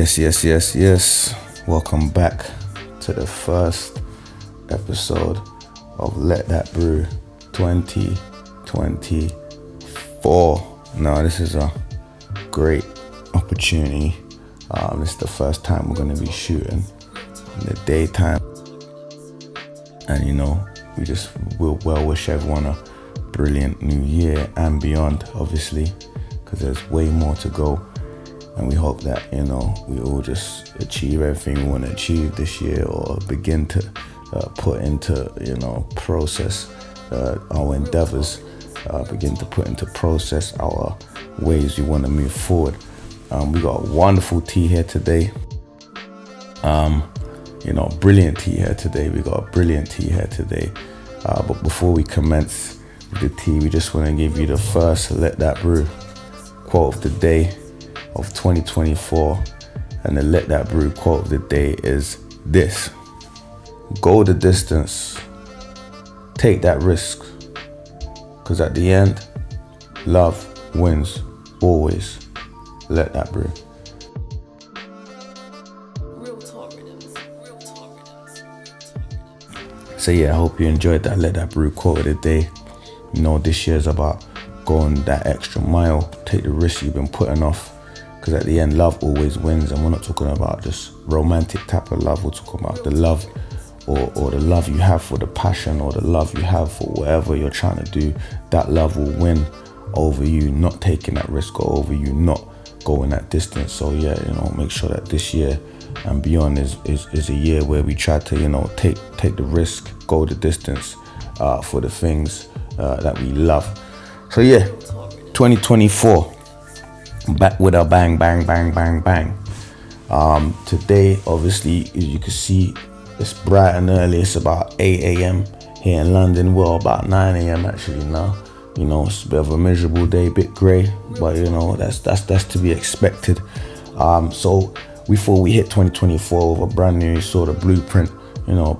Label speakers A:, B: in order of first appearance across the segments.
A: Yes. Welcome back to the first episode of Let That Brew 2024. Now, this is a great opportunity. This is the first time we're going to be shooting in the daytime. And, we'll wish everyone a brilliant new year and beyond, obviously, because there's way more to go. And we hope that, we all just achieve everything we want to achieve this year, or begin to put into, process our endeavors, begin to put into process our ways we want to move forward. We got a wonderful tea here today. Brilliant tea here today. We got a brilliant tea here today. But before we commence with the tea, we just want to give you the first Let That Brew quote of the day of 2024. And the Let That Brew quote of the day is this: go the distance, take that risk, because at the end, love wins always. Let that brew. RealTalkRiddims. So I hope you enjoyed that Let That Brew quote of the day. This year's about going that extra mile, take the risk you've been putting off, because at the end, love always wins. And we're not talking about just romantic type of love. We're talking about the love or the love you have for the passion, or the love you have for whatever you're trying to do. That love will win over you not taking that risk, or over you not going that distance. So make sure that this year and beyond is a year where we try to take the risk, go the distance for the things that we love. So 2024, back with a bang. Today, obviously, as you can see, it's bright and early. It's about 8 a.m. here in London. Well, about 9 a.m. actually now. It's a bit of a miserable day, a bit grey, but that's to be expected. So we thought we hit 2024 with a brand new sort of blueprint,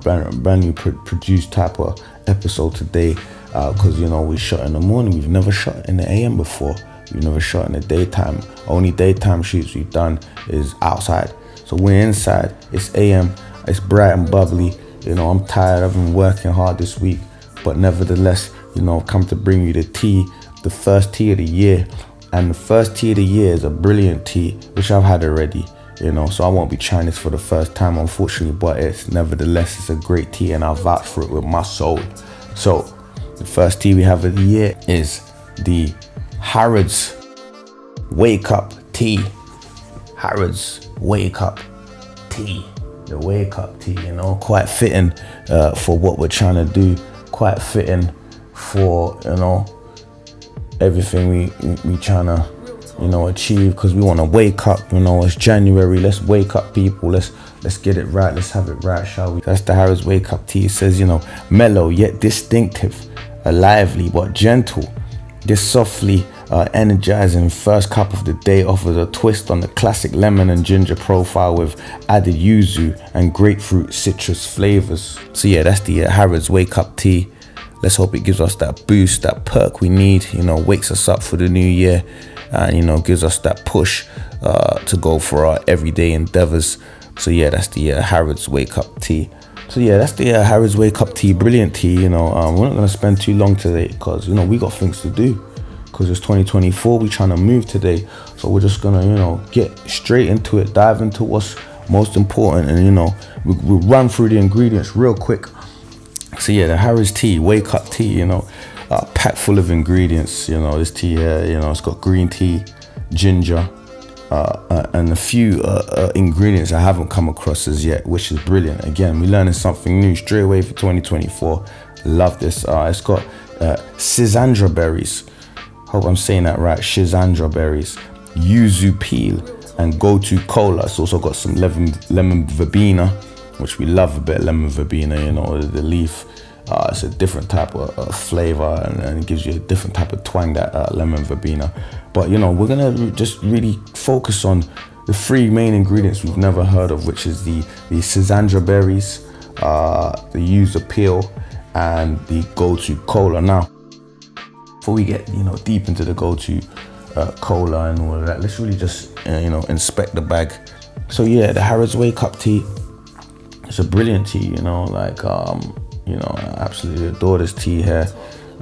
A: brand new produced type of episode today, because we shot in the morning. We've never shot in the AM before. We've never shot in the daytime. Only daytime shoots we've done is outside. So we're inside. It's AM. It's bright and bubbly. I'm tired. I've been working hard this week, but nevertheless, I've come to bring you the tea, the first tea of the year. And the first tea of the year is a brilliant tea, which I've had already, so I won't be trying this for the first time, unfortunately, but it's a great tea, and I'll vouch for it with my soul. So the first tea we have of the year is the Harrods Wake Up Tea. Harrods Wake Up Tea. The Wake Up Tea, quite fitting for what we're trying to do, quite fitting for everything we trying to achieve, because we want to wake up. It's January. Let's wake up, people. Let's get it right. Let's have it right, shall we? That's the Harrods Wake Up Tea. It says, mellow yet distinctive, lively but gentle. This softly energizing first cup of the day offers a twist on the classic lemon and ginger profile with added yuzu and grapefruit citrus flavors. So that's the Harrods Wake Up Tea. Let's hope it gives us that boost, that perk we need, wakes us up for the new year, and, gives us that push to go for our everyday endeavors. So that's the Harrods Wake Up Tea. So that's the Harrods Wake Up Tea, brilliant tea. We're not going to spend too long today, because, we got things to do, because it's 2024, we're trying to move today. So we're just going to, get straight into it, dive into what's most important, and, we'll run through the ingredients real quick. So the Harrods tea, Wake Up Tea, packed full of ingredients. This tea here, it's got green tea, ginger, and a few ingredients I haven't come across as yet, which is brilliant. Again, we're learning something new straight away for 2024. Love this. It's got schisandra berries. Hope I'm saying that right. Schisandra berries, yuzu peel, and go-to cola. It's also got some lemon verbena, which we love a bit of lemon verbena, the leaf. It's a different type of flavor, and it gives you a different type of twang, that lemon verbena. But we're gonna just really focus on the three main ingredients we've never heard of, which is the schisandra berries, the yuzu peel, and the go-to cola. Now, before we get deep into the go-to cola and all of that, let's really just inspect the bag So yeah, the Harrods Wake Up Tea. It's a brilliant tea, you know, like you know, I absolutely adore this tea here.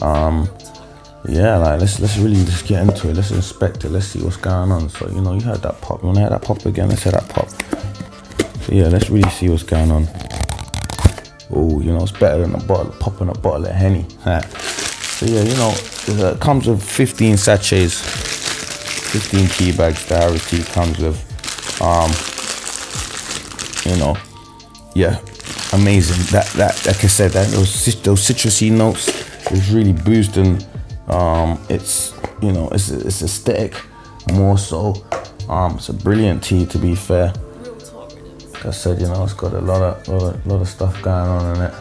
A: Yeah, like let's really just get into it. Let's inspect it. Let's see what's going on. So, you know, you heard that pop. You wanna hear that pop again? Let's hear that pop. So yeah, let's really see what's going on. Oh, you know, it's better than a bottle, popping a bottle of Henny. So yeah, you know, it comes with 15 sachets, 15 tea bags. The Harrods tea comes with. You know, yeah, amazing. That like I said, that those citrusy notes is really boosting. It's, you know, it's aesthetic more so. It's a brilliant tea, to be fair. Like I said, you know, it's got a lot of stuff going on in it.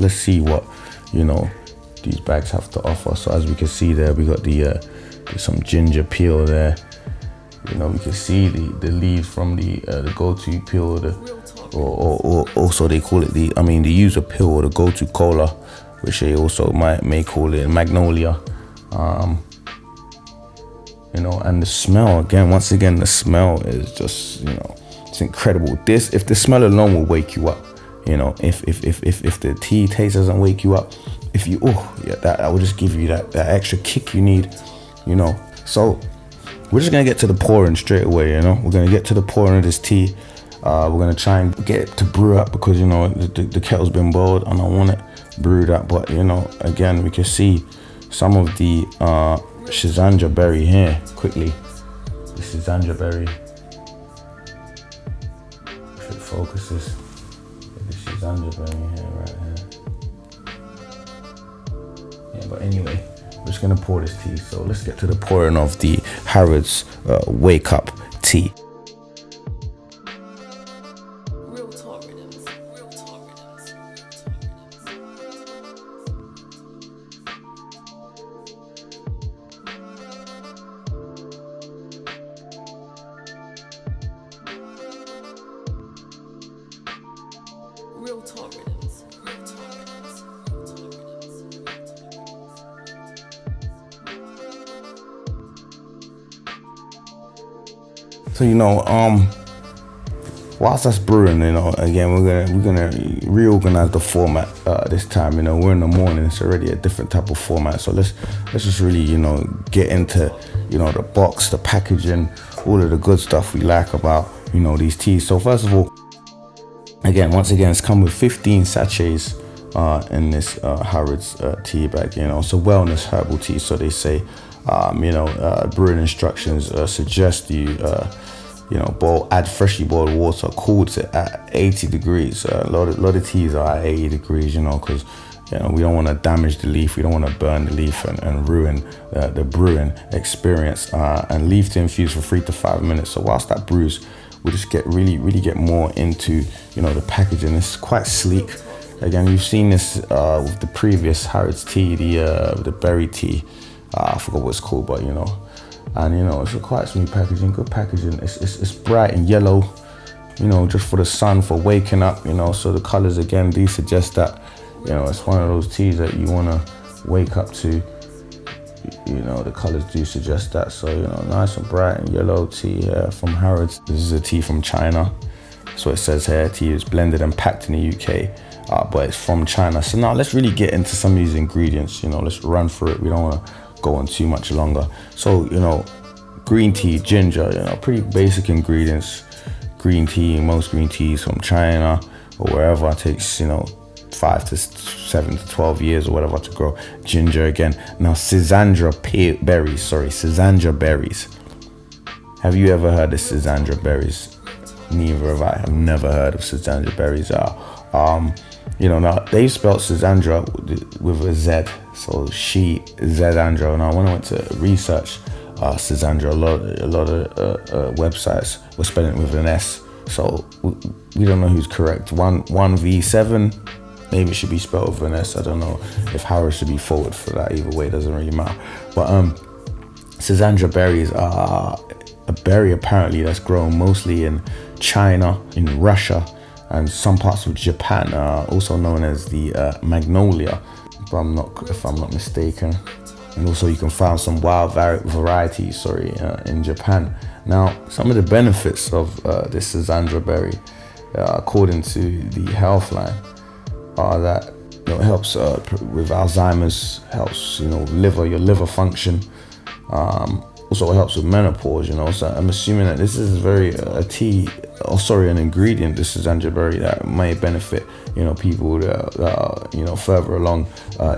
A: Let's see what, you know, these bags have to offer. So as we can see there, we got there's some ginger peel there. You know, we can see the leaves from the go-to peel, or also they call it they use a peel or the go-to cola, which they also may call it magnolia. You know, and the smell again, once again, the smell is just, you know, it's incredible. If the smell alone will wake you up, you know, if the tea taste doesn't wake you up, that will just give you that extra kick you need, you know. So we're just gonna get to the pouring straight away, you know. We're gonna get to the pouring of this tea. We're gonna try and get it to brew up because, you know, the kettle's been boiled and I want it brewed up. But, you know, again, we can see some of the Schizandra berry here quickly. The Schizandra berry. If it focuses, the Schizandra berry here, right here. Yeah, but anyway, we're just gonna pour this tea. So let's get to the pouring of the Harrods Wake Up Tea. So, you know, whilst that's brewing, you know, again, we're gonna reorganize the format this time. You know, we're in the morning, it's already a different type of format. So let's just really, you know, get into, you know, the box, the packaging, all of the good stuff we like about, you know, these teas. So first of all, again, once again, it's come with 15 sachets in this Harrods tea bag. You know, it's a wellness herbal tea, so they say. You know, brewing instructions suggest you know, add freshly boiled water, cooled at 80 degrees. A lot of teas are at 80 degrees, you know, because, you know, we don't want to damage the leaf, we don't want to burn the leaf and ruin the brewing experience. And leave to infuse for 3 to 5 minutes. So whilst that brews, we just really get more into, you know, the packaging. It's quite sleek. Again, you've seen this with the previous Harrods tea, the berry tea. I forgot what it's called, but, you know, and, you know, it's a quite smooth packaging, good packaging. It's bright and yellow, you know, just for the sun, for waking up, you know. So the colors, again, do suggest that, you know, it's one of those teas that you want to wake up to. You know, the colors do suggest that. So, you know, nice and bright and yellow tea here from Harrods. This is a tea from China. So it says here, tea is blended and packed in the UK, but it's from China. So now let's really get into some of these ingredients. You know, let's run through it. We don't want to go on too much longer. So, you know, green tea, ginger, you know, pretty basic ingredients. Green tea, most green teas from China or wherever, it takes, you know, 5 to 7 to 12 years or whatever to grow. Ginger again. Now, Schizandra berries. Have you ever heard of Schizandra berries? Neither have I. I've never heard of Schizandra berries. You know, now they spelled Schizandra with a Z, so Zandra. Now when I went to research Schizandra, a lot of websites were spelling it with an S, so we don't know who's correct. 1V7, maybe it should be spelled with an S. I don't know if Harrods should be forward for that. Either way, it doesn't really matter. But Schizandra berries are a berry apparently that's grown mostly in China, in Russia, and some parts of Japan, also known as the magnolia, if I'm not mistaken. And also you can find some wild varieties, in Japan. Now, some of the benefits of this Schisandra berry, according to the Healthline, are that it helps with Alzheimer's, helps your liver function. Also it helps with menopause, so I'm assuming that this is an ingredient, this Schisandra berry, that may benefit people that are further along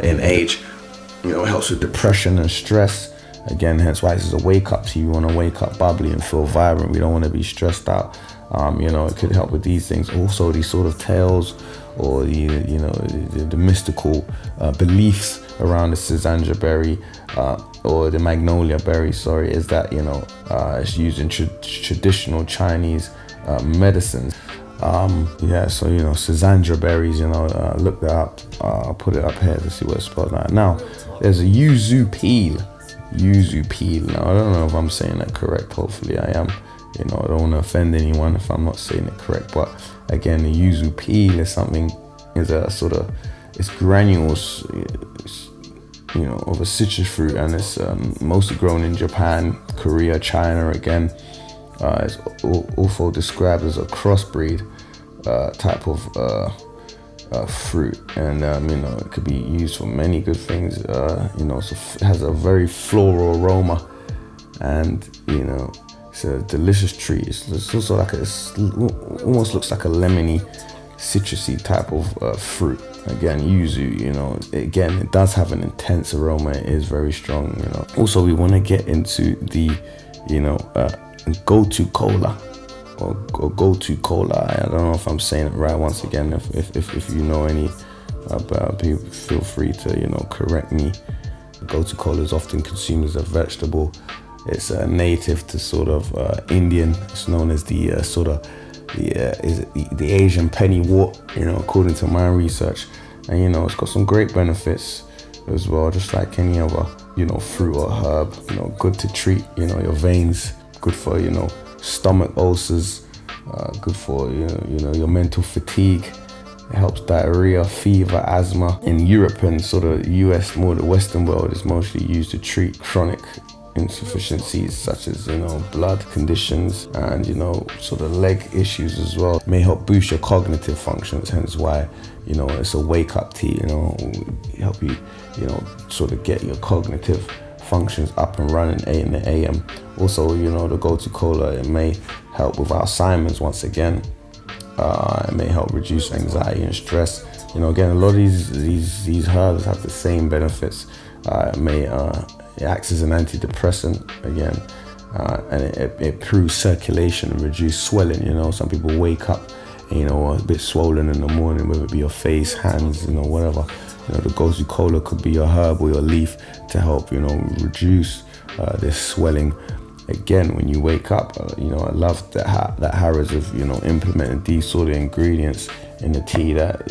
A: in age. It helps with depression and stress. Again, hence why this is a wake up tea. You want to wake up bubbly and feel vibrant. We don't want to be stressed out. It could help with these things. Also, these sort of tales or the mystical beliefs around the Schisandra berry or the magnolia berry, sorry, is that it's used in traditional Chinese medicines. So Schisandra berries, look that up. I'll put it up here to see what it's spelled out. Now, there's a yuzu peel. Now, I don't know if I'm saying that correct. Hopefully I am. I don't want to offend anyone if I'm not saying it correct. But again, the yuzu peel it's granules, of a citrus fruit, and it's mostly grown in Japan, Korea, China. Again, it's also described as a crossbreed type of fruit, and it could be used for many good things. So it has a very floral aroma, and it's a delicious treat. It's also like almost looks like a lemony, citrusy type of fruit. Again, yuzu, again, it does have an intense aroma. It is very strong. Also, we want to get into the go-to cola. Or go-to cola. I don't know if I'm saying it right. Once again, if you know any about people, feel free to correct me. Go-to cola is often consumed as a vegetable. It's native to sort of Indian. It's known as the the Asian pennywort, according to my research. And it's got some great benefits as well, just like any other fruit or herb. Good to treat your veins, good for stomach ulcers, good for your mental fatigue. It helps diarrhea, fever, asthma. In Europe and sort of US, more the Western world, is mostly used to treat chronic insufficiencies such as blood conditions and sort of leg issues as well. It may help boost your cognitive functions, hence why it's a wake up tea. Help you sort of get your cognitive functions up and running in the AM. Also, the go-to cola, it may help with Alzheimer's. once again. It may help reduce anxiety and stress. Again, a lot of these herbs have the same benefits. It acts as an antidepressant again, and it improves circulation and reduce swelling. Some people wake up a bit swollen in the morning, whether it be your face, hands, whatever. The go-to cola could be your herb or your leaf to help reduce this swelling. Again, when you wake up, I love that Harrods have implemented these sort of ingredients in the tea that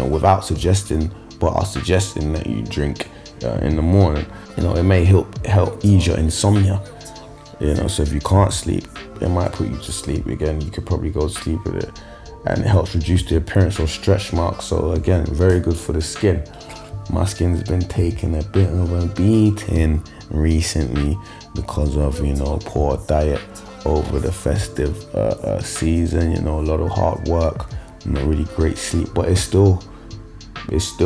A: without suggesting, but are suggesting that you drink in the morning. It may help ease your insomnia. So if you can't sleep, it might put you to sleep. Again, you could probably go to sleep with it, and it helps reduce the appearance of stretch marks. So again, very good for the skin. My skin's been taking a bit of a beating recently because of poor diet over the festive season. A lot of hard work, not really great sleep, but it's still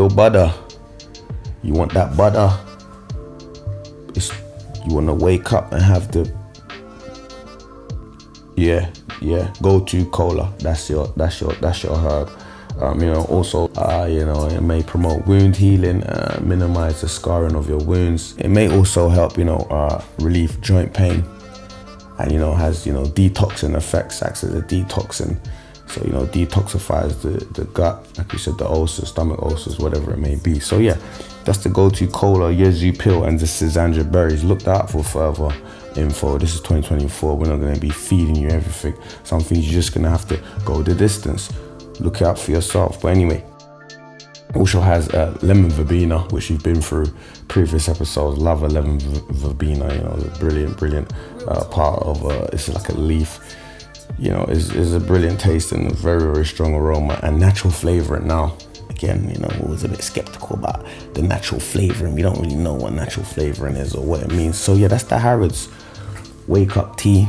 A: butter. You want that butter. You want to wake up and have the go-to cola. That's your herb. Also, it may promote wound healing, minimize the scarring of your wounds. It may also help, relieve joint pain, and has detoxing effects, acts as a detoxin. So detoxifies the gut, like you said, the ulcers, stomach ulcers, whatever it may be. So yeah, that's the go-to cola, yuzu peel, and the Schisandra berries. Look that up for further info. This is 2024. We're not going to be feeding you everything. Some things you're just going to have to go the distance. Look out for yourself. But anyway, also has lemon verbena, which you've been through previous episodes. Love a lemon verbena. It's a brilliant part of it's like a leaf. Is a brilliant taste and a very, very strong aroma and natural flavoring. Now, again, I was a bit skeptical about the natural flavoring. We don't really know what natural flavoring is or what it means. So yeah, that's the Harrods Wake Up Tea.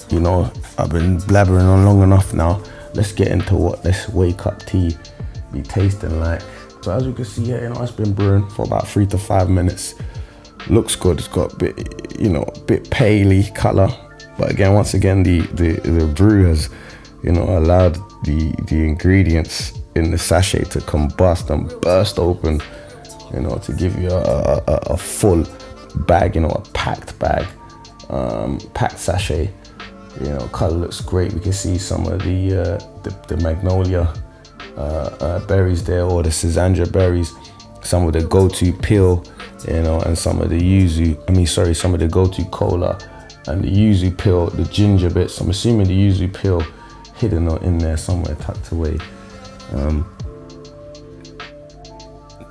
A: You know, I've been blabbering on long enough now. Let's get into what this Wake Up Tea be tasting like. So as you can see here, you know, it's been brewing for about 3 to 5 minutes. Looks good. It's got a bit, you know, a bit paley color, but again, once again, the brew has, you know, allowed the ingredients in the sachet to combust and burst open, you know, to give you a full bag, you know, a packed bag, packed sachet. You know, color looks great. We can see some of the magnolia berries there, or the schisandra berries, some of the go-to peel, you know, and some of the yuzu, some of the go-to cola and the yuzu peel, the ginger bits. I'm assuming the yuzu peel hidden or in there somewhere, tucked away.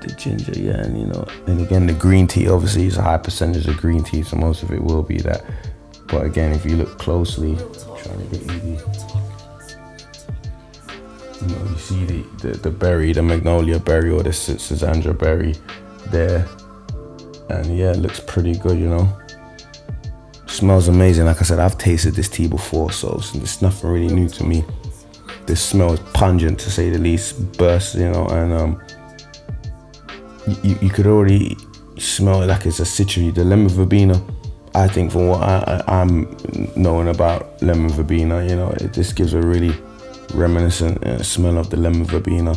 A: The ginger, yeah, and you know, and again the green tea obviously is a high percentage of green tea, so most of it will be that. But again, if you look closely, trying to get you know, you see the berry, the magnolia berry or the schisandra berry there, and yeah, it looks pretty good, you know. Smells amazing. Like I said, I've tasted this tea before, so it's nothing really new to me. This smell is pungent, to say the least, bursts, you know, and you could already smell it like it's a citrusy. The lemon verbena, I think, from what I'm knowing about lemon verbena, you know, this gives a really reminiscent smell of the lemon verbena.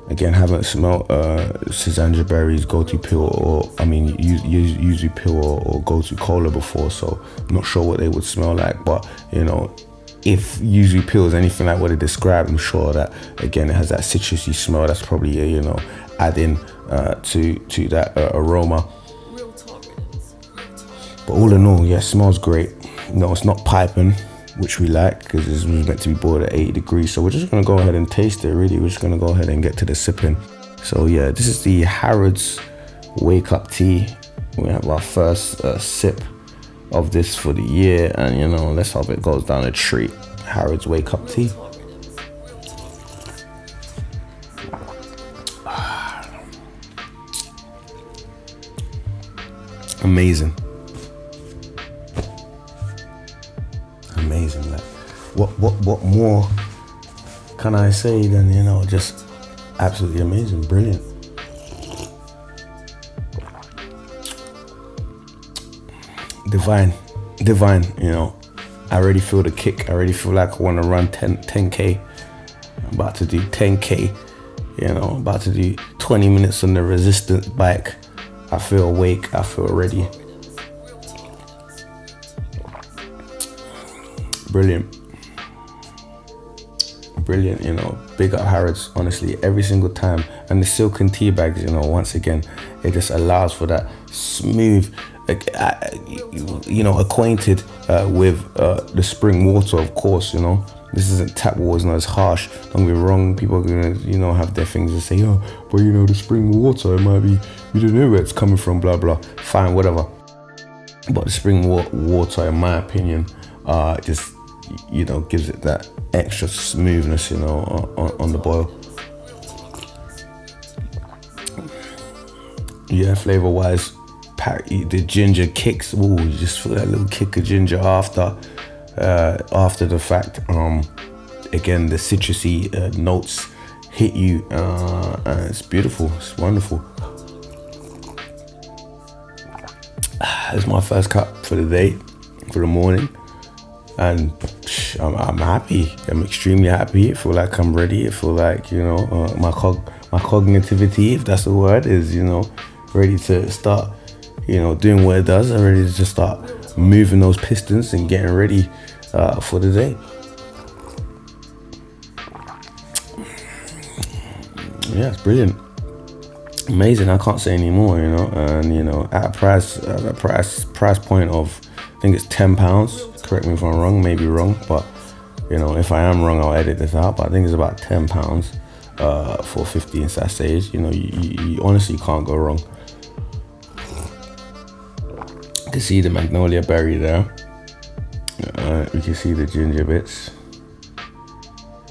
A: Again, haven't smelled schisandra berries, go-to peel, or yuzu peel or go-to cola before, so I'm not sure what they would smell like. But you know, if yuzu peel is anything like what it described, I'm sure that again it has that citrusy smell. That's probably you know, adding to that aroma. But all in all, yeah, it smells great. You know, it's not piping, which we like, because this was meant to be boiled at 80 degrees. So we're just gonna go ahead and taste it, really. We're just gonna go ahead and get to the sipping. So yeah, this is the Harrods Wake Up Tea. We have our first sip of this for the year, and you know, let's hope it goes down a treat. Harrods Wake Up Tea. Amazing. Amazing. Like, what more can I say than, you know, just absolutely amazing, brilliant. Divine, you know. I already feel the kick. I already feel like I want to run 10K. I'm about to do 10K, you know, I'm about to do 20 minutes on the resistance bike. I feel awake, I feel ready. Brilliant, you know. Big up Harrods, honestly, every single time. And the silken tea bags, you know, once again, it just allows for that smooth, you know, acquainted with the spring water, of course, you know. This isn't tap water, it's not as harsh. Don't get me wrong, people are gonna, you know, have their things to say, oh, but you know, the spring water, it might be, you don't know where it's coming from, blah blah. Fine, whatever. But the spring water, in my opinion, just, you know, gives it that extra smoothness, you know, on the boil. Yeah, flavor wise, the ginger kicks. Ooh, you just feel that little kick of ginger after the fact. Again, the citrusy notes hit you, and it's beautiful, it's wonderful. It's my first cup for the day, for the morning, and I'm happy. I'm extremely happy. I feel like I'm ready. I feel like, you know, my cognitivity, if that's the word, is, you know, ready to start, you know, doing what it does. I'm ready to just start moving those pistons and getting ready for the day. Yeah, it's brilliant, amazing. I can't say any more, you know. And you know, at a price point of, I think it's £10. Correct me if I'm wrong, maybe wrong, but you know, if I am wrong, I'll edit this out. But I think it's about £10 for 15 sachets. You know, you honestly can't go wrong. You can see the magnolia berry there. You can see the ginger bits.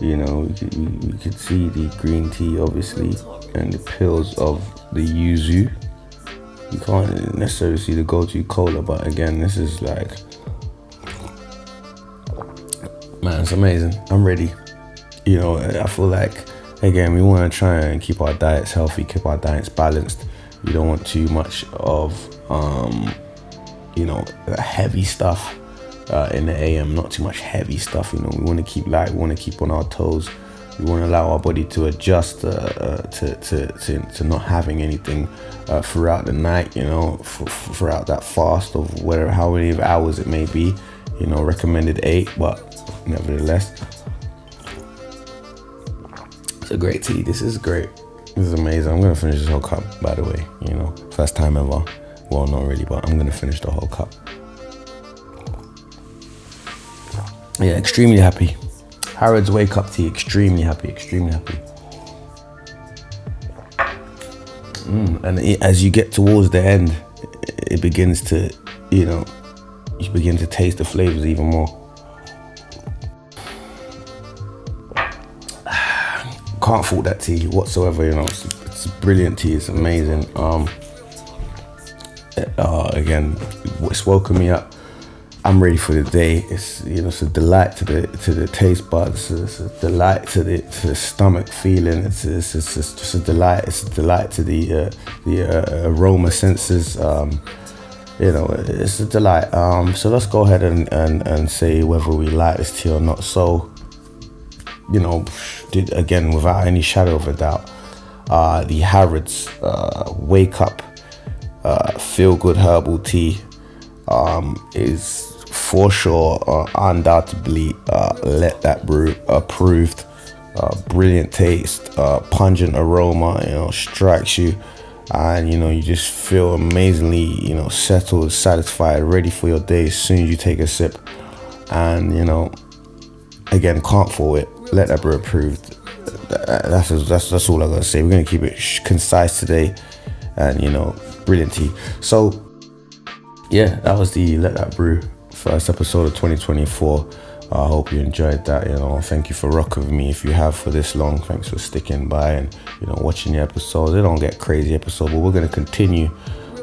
A: You know, you could see the green tea, obviously, and the peels of the yuzu. You can't necessarily see the go-to cola, but again, this is like Man, it's amazing. I'm ready. You know, I feel like, again, we want to try and keep our diets healthy, keep our diets balanced. We don't want too much of, you know, heavy stuff in the AM, not too much heavy stuff. You know, we want to keep light, we want to keep on our toes. We want to allow our body to adjust to not having anything throughout the night, you know, throughout that fast of whatever, how many hours it may be. You know, recommended 8, but nevertheless, it's a great tea. This is great. This is amazing. I'm gonna finish this whole cup, by the way. You know, first time ever. Well, not really, but I'm gonna finish the whole cup. Yeah, extremely happy. Harrods Wake Up Tea, extremely happy, extremely happy. And as you get towards the end, it begins to, you know, you begin to taste the flavors even more. Can't fault that tea whatsoever, you know. It's brilliant tea, it's amazing. Again, it's woken me up. I'm ready for the day. It's, you know, it's a delight to the taste buds. It's a delight to the stomach feeling. It's just a delight. It's a delight to the aroma senses. You know, it's a delight. So let's go ahead and say whether we like this tea or not. So, you know, again, without any shadow of a doubt, the Harrods Wake Up Feel Good Herbal Tea is for sure, undoubtedly, Let That Brew approved. Brilliant taste, pungent aroma, you know, strikes you, and you know, you just feel amazingly, you know, settled, satisfied, ready for your day as soon as you take a sip. And you know, again, can't fault it. Let That Brew approved. That's all I gotta say. We're gonna keep it concise today, and you know, brilliant tea. So yeah, that was the Let That Brew first episode of 2024. I hope you enjoyed that. You know, thank you for rocking with me. If you have for this long, thanks for sticking by and, you know, watching the episodes. They don't get crazy episodes, but we're going to continue,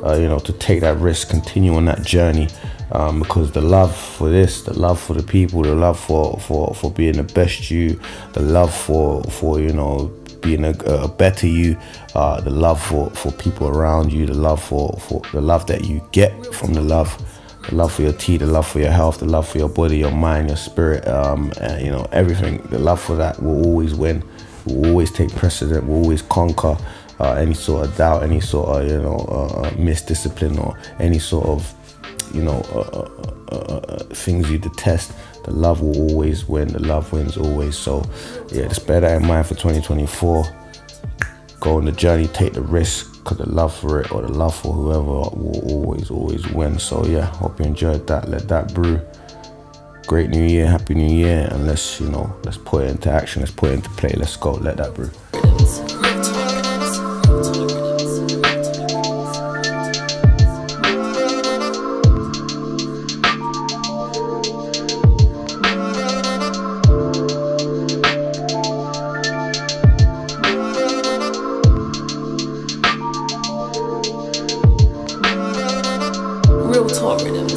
A: you know, to take that risk, continue on that journey, because the love for this, the love for the people, the love for being the best you, the love for you know, being a better you, the love for people around you, the love for the love that you get from the love for your tea, the love for your health, the love for your body, your mind, your spirit, and, you know, everything. The love for that will always win, will always take precedent, will always conquer any sort of doubt, any sort of, you know, misdiscipline, or any sort of, you know, things you detest. The love will always win. The love wins always. So yeah, just bear that in mind for 2024. Go on the journey, take the risk, because the love for it, or the love for whoever, will always win. So yeah, hope you enjoyed that. Let That Brew. Great new year, happy new year, and let's, you know, let's put it into action, let's put it into play. Let's go. Let That Brew.
B: RealTalkRiddims.